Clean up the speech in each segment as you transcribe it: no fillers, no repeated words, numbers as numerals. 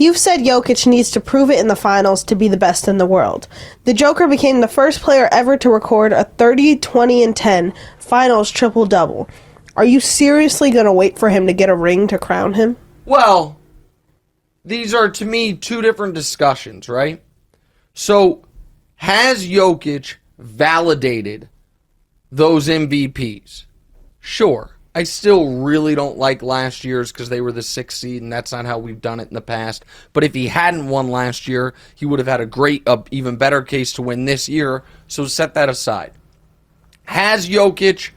You've said Jokić needs to prove it in the finals to be the best in the world. The Joker became the first player ever to record a 30, 20, and 10 finals triple-double. Are you seriously going to wait for him to get a ring to crown him? Well, these are, to me, two different discussions, right? So, has Jokić validated those MVPs? Sure. I still really don't like last year's because they were the 6th seed, and that's not how we've done it in the past. But if he hadn't won last year, he would have had a even better case to win this year, so set that aside. Has Jokić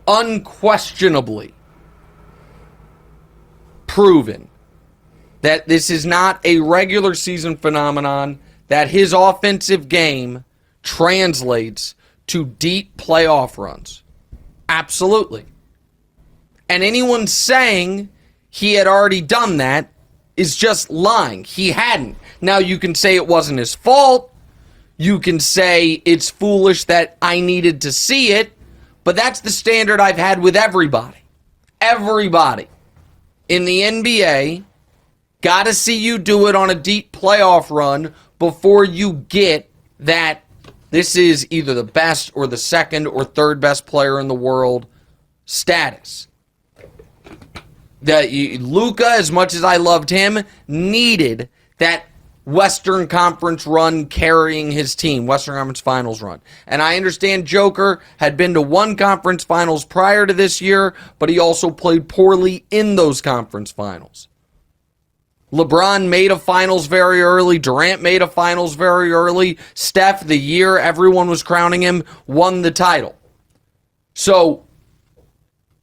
unquestionably proven that this is not a regular season phenomenon, that his offensive game translates to deep playoff runs? Absolutely. And anyone saying he had already done that is just lying. He hadn't. Now, you can say it wasn't his fault. You can say it's foolish that I needed to see it. But that's the standard I've had with everybody. Everybody in the NBA got to see you do it on a deep playoff run before you get that this is either the best or the second or third best player in the world status. That Luka, as much as I loved him, needed that Western Conference run carrying his team, Western Conference Finals run. And I understand Joker had been to one conference finals prior to this year, but he also played poorly in those conference finals. LeBron made a finals very early. Durant made a finals very early. Steph, the year everyone was crowning him, won the title. So,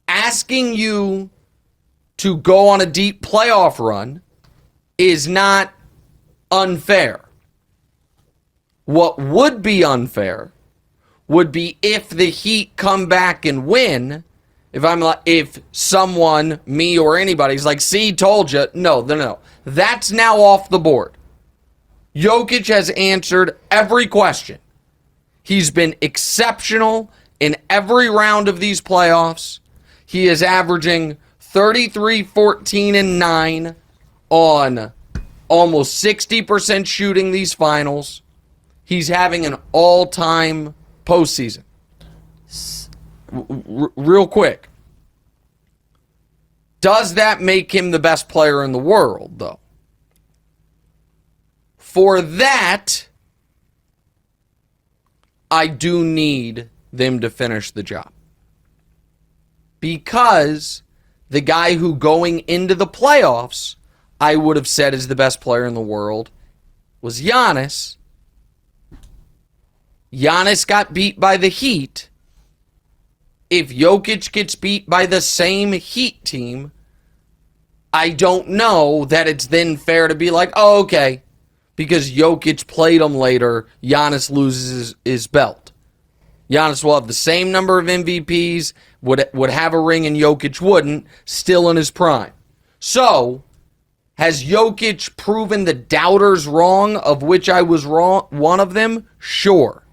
asking you to go on a deep playoff run is not unfair. What would be unfair would be if the Heat come back and win. If someone, me or anybody's like, see, told you. No. That's now off the board. Jokić has answered every question. He's been exceptional in every round of these playoffs. He is averaging 33, 14, and 9 on almost 60% shooting these finals. He's having an all-time postseason. Real quick. Does that make him the best player in the world, though? For that, I do need them to finish the job. Because the guy who going into the playoffs I would have said is the best player in the world was Giannis. Giannis got beat by the Heat. If Jokić gets beat by the same Heat team, I don't know that it's then fair to be like, oh, okay, because Jokić played him later, Giannis loses his belt. Giannis will have the same number of MVPs, would have a ring, and Jokić wouldn't, still in his prime. So, has Jokić proven the doubters wrong, of which I was wrong, one of them? Sure.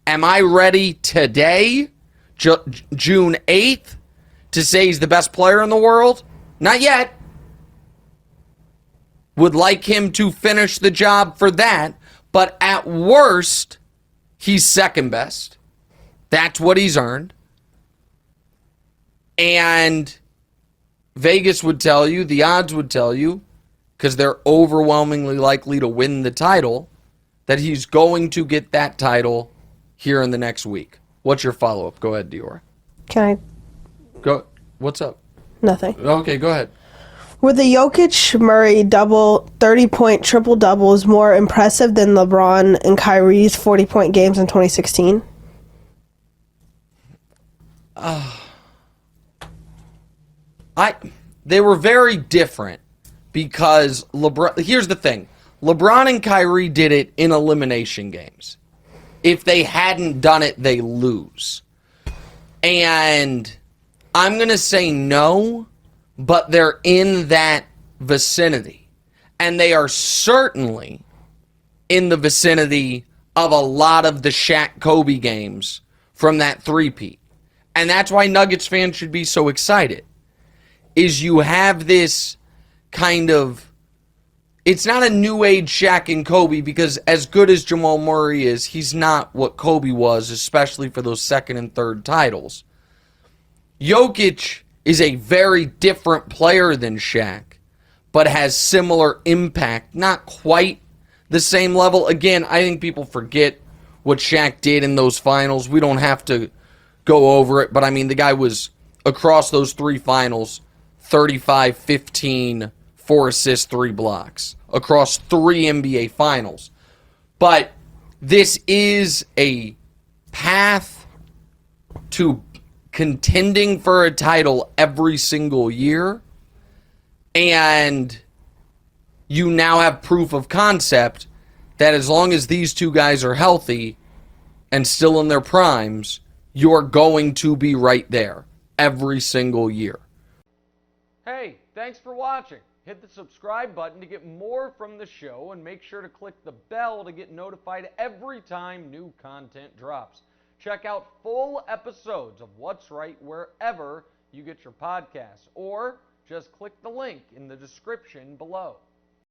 Am I ready today, June 8th, to say he's the best player in the world? Not yet. Would like him to finish the job for that, but at worst, he's second best. That's what he's earned. And Vegas would tell you, the odds would tell you, because they're overwhelmingly likely to win the title, that he's going to get that title here in the next week. What's your follow-up? Go ahead, Dior. Can I? Go. What's up? Nothing. Okay, go ahead. Were the Jokić-Murray 30-point triple-doubles more impressive than LeBron and Kyrie's 40-point games in 2016? They were very different because LeBron. Here's the thing: LeBron and Kyrie did it in elimination games. If they hadn't done it, they lose. And I'm gonna say no, but they're in that vicinity, and they are certainly in the vicinity of a lot of the Shaq Kobe games from that three-peat. And that's why Nuggets fans should be so excited, is you have this kind of it's not a new age Shaq and Kobe, because as good as Jamal Murray is, he's not what Kobe was, especially for those second and third titles. Jokic is a very different player than Shaq, but has similar impact. Not quite the same level. Again, I think people forget what Shaq did in those finals. We don't have to go over it, but I mean, the guy was, across those three finals, 35, 15, 4 assists, 3 blocks, across 3 NBA finals. But this is a path to contending for a title every single year, and you now have proof of concept that as long as these two guys are healthy and still in their primes, you're going to be right there every single year. Hey, thanks for watching. Hit the subscribe button to get more from the show, and make sure to click the bell to get notified every time new content drops. Check out full episodes of What's Right wherever you get your podcasts, or just click the link in the description below.